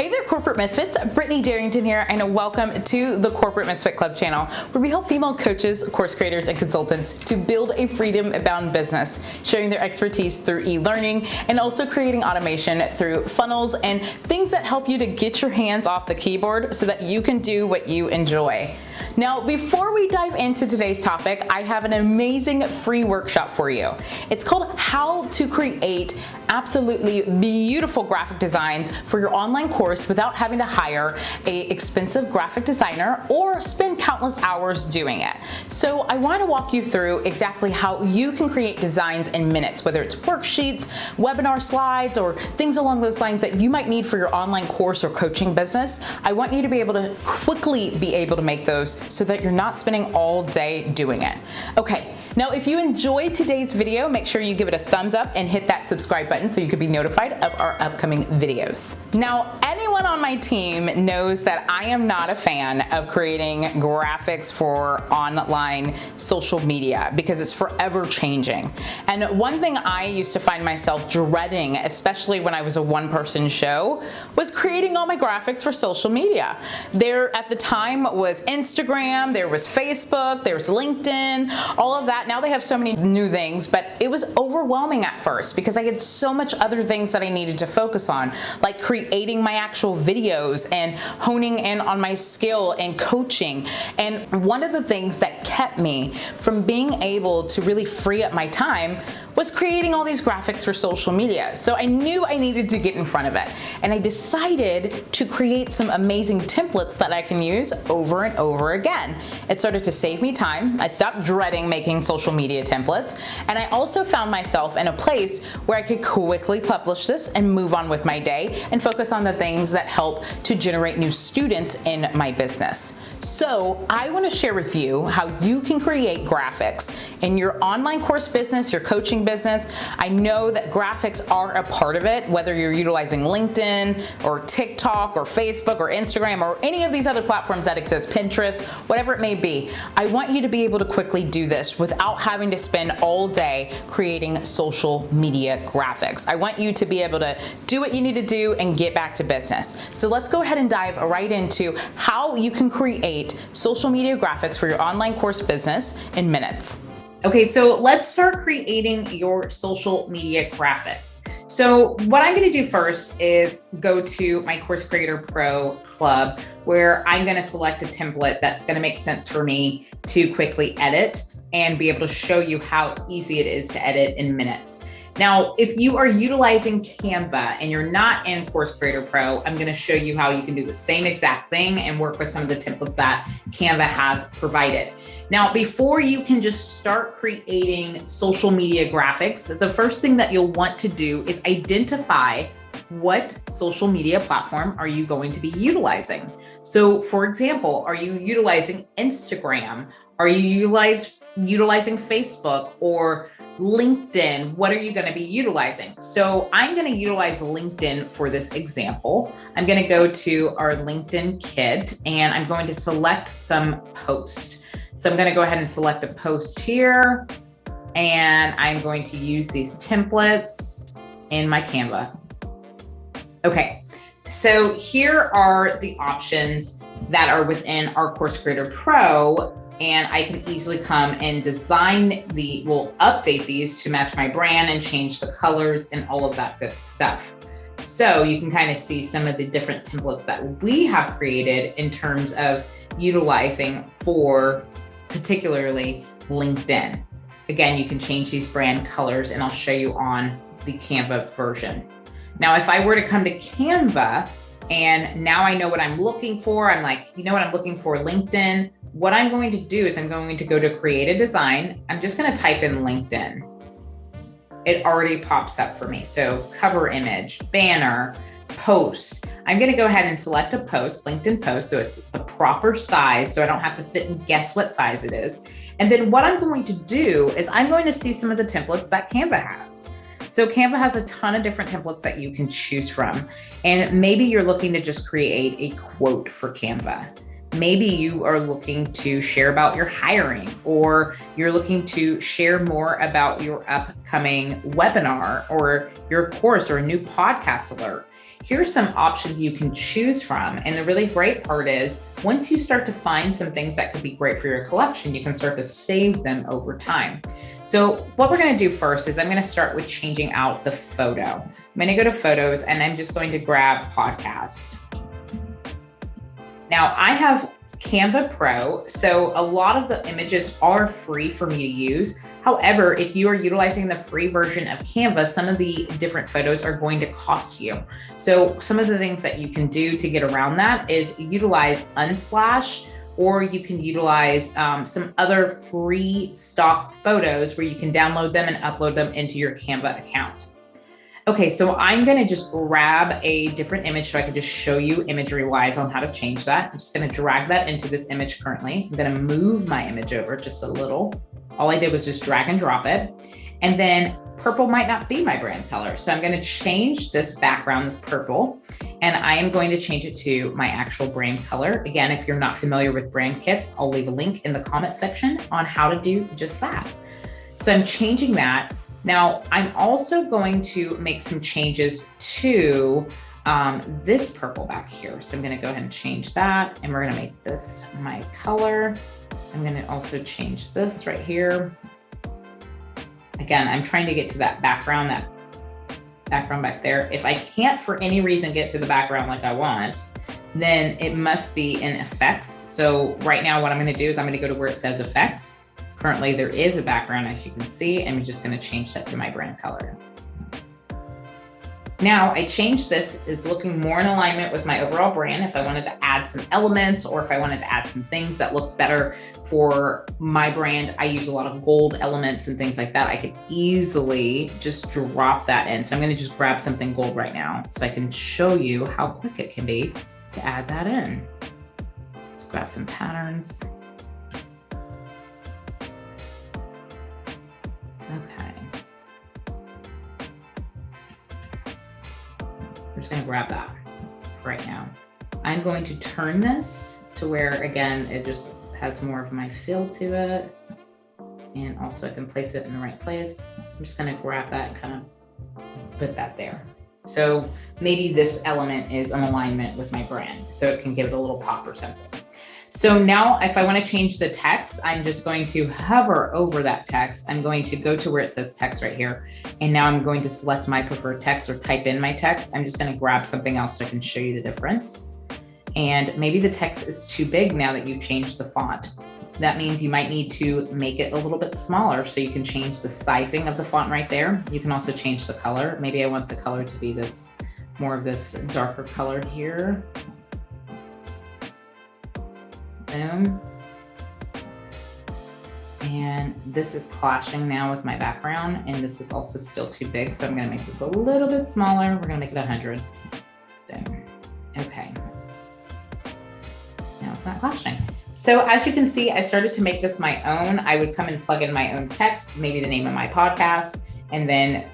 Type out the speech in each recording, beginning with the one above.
Hey there, Corporate Misfits. Brittany Darrington here, and welcome to the Corporate Misfit Club channel, where we help female coaches, course creators, and consultants to build a freedom-bound business, sharing their expertise through e-learning and also creating automation through funnels and things that help you to get your hands off the keyboard so that you can do what you enjoy. Now, before we dive into today's topic, I have an amazing free workshop for you. It's called How to Create Absolutely Beautiful Graphic Designs for Your Online Course Without Having to Hire an expensive graphic designer or spend countless hours doing it. So I want to walk you through exactly how you can create designs in minutes, whether it's worksheets, webinar slides, or things along those lines that you might need for your online course or coaching business. I want you to be able to quickly be able to make those so that you're not spending all day doing it. Okay. Now, if you enjoyed today's video, make sure you give it a thumbs up and hit that subscribe button so you can be notified of our upcoming videos. Now, anyone on my team knows that I am not a fan of creating graphics for online social media because it's forever changing. And one thing I used to find myself dreading, especially when I was a one-person show, was creating all my graphics for social media. There at the time was Instagram, there was Facebook, there was LinkedIn, all of that. Now they have so many new things, but it was overwhelming at first because I had so much other things that I needed to focus on, like creating my actual videos and honing in on my skill and coaching. And one of the things that kept me from being able to really free up my time was creating all these graphics for social media. So I knew I needed to get in front of it. And I decided to create some amazing templates that I can use over and over again. It started to save me time. I stopped dreading making social media templates. And I also found myself in a place where I could quickly publish this and move on with my day and focus on the things that help to generate new students in my business. So I want to share with you how you can create graphics in your online course business, your coaching business. I know that graphics are a part of it, whether you're utilizing LinkedIn or TikTok or Facebook or Instagram or any of these other platforms that exist, Pinterest, whatever it may be. I want you to be able to quickly do this without having to spend all day creating social media graphics. I want you to be able to do what you need to do and get back to business. So let's go ahead and dive right into how you can create social media graphics for your online course business in minutes. Okay, so let's start creating your social media graphics. So what I'm going to do first is go to my Course Creator Pro Club, where I'm going to select a template that's going to make sense for me to quickly edit and be able to show you how easy it is to edit in minutes. Now, if you are utilizing Canva and you're not in Course Creator Pro, I'm going to show you how you can do the same exact thing and work with some of the templates that Canva has provided. Now, before you can just start creating social media graphics, the first thing that you'll want to do is identify what social media platform are you going to be utilizing. So, for example, are you utilizing Instagram? Are you utilizing Facebook or LinkedIn? What are you going to be utilizing? So I'm going to utilize LinkedIn for this example. I'm going to go to our LinkedIn kit and I'm going to select some posts. So I'm going to go ahead and select a post here and I'm going to use these templates in my Canva. Okay, so here are the options that are within our Course Creator Pro. And I can easily come and update these to match my brand and change the colors and all of that good stuff. So you can kind of see some of the different templates that we have created in terms of utilizing for particularly LinkedIn. Again, you can change these brand colors and I'll show you on the Canva version. Now, if I were to come to Canva and now I know what I'm looking for, I'm like, you know what I'm looking for, LinkedIn. What I'm going to do is I'm going to go to create a design. I'm just going to type in LinkedIn. It already pops up for me. So cover image, banner, post. I'm going to go ahead and select a post, LinkedIn post, so it's the proper size, so I don't have to sit and guess what size it is. And then what I'm going to do is I'm going to see some of the templates that Canva has. So Canva has a ton of different templates that you can choose from. And maybe you're looking to just create a quote for Canva. Maybe you are looking to share about your hiring, or you're looking to share more about your upcoming webinar or your course or a new podcast alert. here's some options you can choose from. And the really great part is once you start to find some things that could be great for your collection, you can start to save them over time. So what we're going to do first is I'm going to start with changing out the photo. I'm going to go to photos and I'm just going to grab podcast. Now I have Canva Pro, so a lot of the images are free for me to use. However, if you are utilizing the free version of Canva, some of the different photos are going to cost you. So some of the things that you can do to get around that is utilize Unsplash, or you can utilize some other free stock photos where you can download them and upload them into your Canva account. Okay, so I'm gonna just grab a different image so I can just show you imagery-wise on how to change that. I'm just gonna drag that into this image currently. I'm gonna move my image over just a little. All I did was just drag and drop it. And then purple might not be my brand color. So I'm gonna change this background, this purple, and I am going to change it to my actual brand color. Again, if you're not familiar with brand kits, I'll leave a link in the comment section on how to do just that. So I'm changing that. Now, I'm also going to make some changes to this purple back here. So I'm gonna go ahead and change that, and we're gonna make this my color. I'm gonna also change this right here. Again, I'm trying to get to that background back there. If I can't for any reason get to the background like I want, then it must be in effects. So right now what I'm gonna do is I'm gonna go to where it says effects. Currently there is a background, as you can see. I'm just gonna change that to my brand color. Now I changed this, it's looking more in alignment with my overall brand. If I wanted to add some elements or if I wanted to add some things that look better for my brand, I use a lot of gold elements and things like that. I could easily just drop that in. So I'm gonna just grab something gold right now so I can show you how quick it can be to add that in. Let's grab some patterns. Okay. I'm just gonna grab that right now. I'm going to turn this to where, again, it just has more of my feel to it. And also I can place it in the right place. I'm just gonna grab that and kind of put that there. So maybe this element is in alignment with my brand, so it can give it a little pop or something. So now if I want to change the text, I'm just going to hover over that text. I'm going to go to where it says text right here. And now I'm going to select my preferred text or type in my text. I'm just going to grab something else so I can show you the difference. And maybe the text is too big now that you've changed the font. That means you might need to make it a little bit smaller, so you can change the sizing of the font right there. You can also change the color. Maybe I want the color to be this, more of this darker color here. Boom. And this is clashing now with my background, and this is also still too big. So I'm gonna make this a little bit smaller. We're gonna make it 100. Boom. Okay. Now it's not clashing. So as you can see, I started to make this my own. I would come and plug in my own text, maybe the name of my podcast, and then,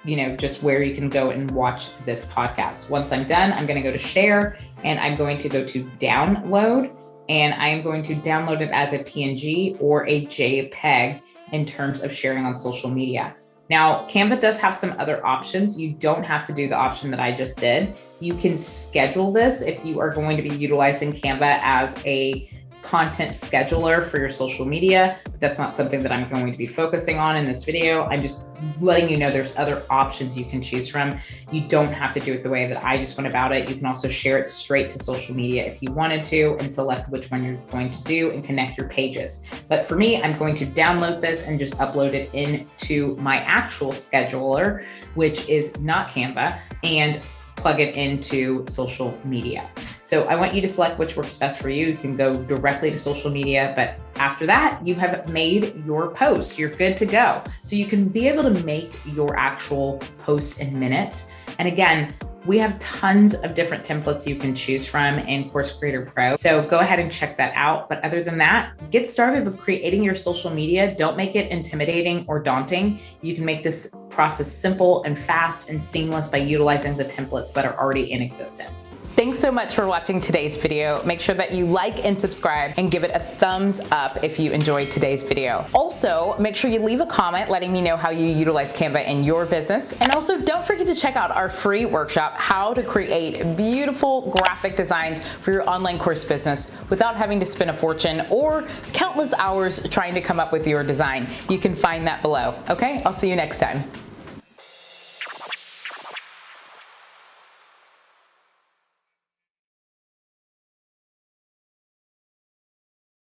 you know, just where you can go and watch this podcast. Once I'm done, I'm gonna go to share, and I'm going to go to download, and I am going to download it as a PNG or a JPEG in terms of sharing on social media. Now, Canva does have some other options. You don't have to do the option that I just did. You can schedule this if you are going to be utilizing Canva as a content scheduler for your social media, but that's not something that I'm going to be focusing on in this video. I'm just letting you know there's other options you can choose from. You don't have to do it the way that I just went about it. You can also share it straight to social media if you wanted to, and select which one you're going to do and connect your pages. But for me, I'm going to download this and just upload it into my actual scheduler, which is not Canva, and plug it into social media. So I want you to select which works best for you. You can go directly to social media, but after that, you have made your post. You're good to go. So you can be able to make your actual post in minutes. And again, we have tons of different templates you can choose from in Course Creator Pro. So go ahead and check that out. But other than that, get started with creating your social media. Don't make it intimidating or daunting. You can make this process simple and fast and seamless by utilizing the templates that are already in existence. Thanks so much for watching today's video. Make sure that you like and subscribe and give it a thumbs up if you enjoyed today's video. Also, make sure you leave a comment letting me know how you utilize Canva in your business. And also, don't forget to check out our free workshop, How to Create Beautiful Graphic Designs for Your Online Course Business without having to spend a fortune or countless hours trying to come up with your design. You can find that below. Okay, I'll see you next time.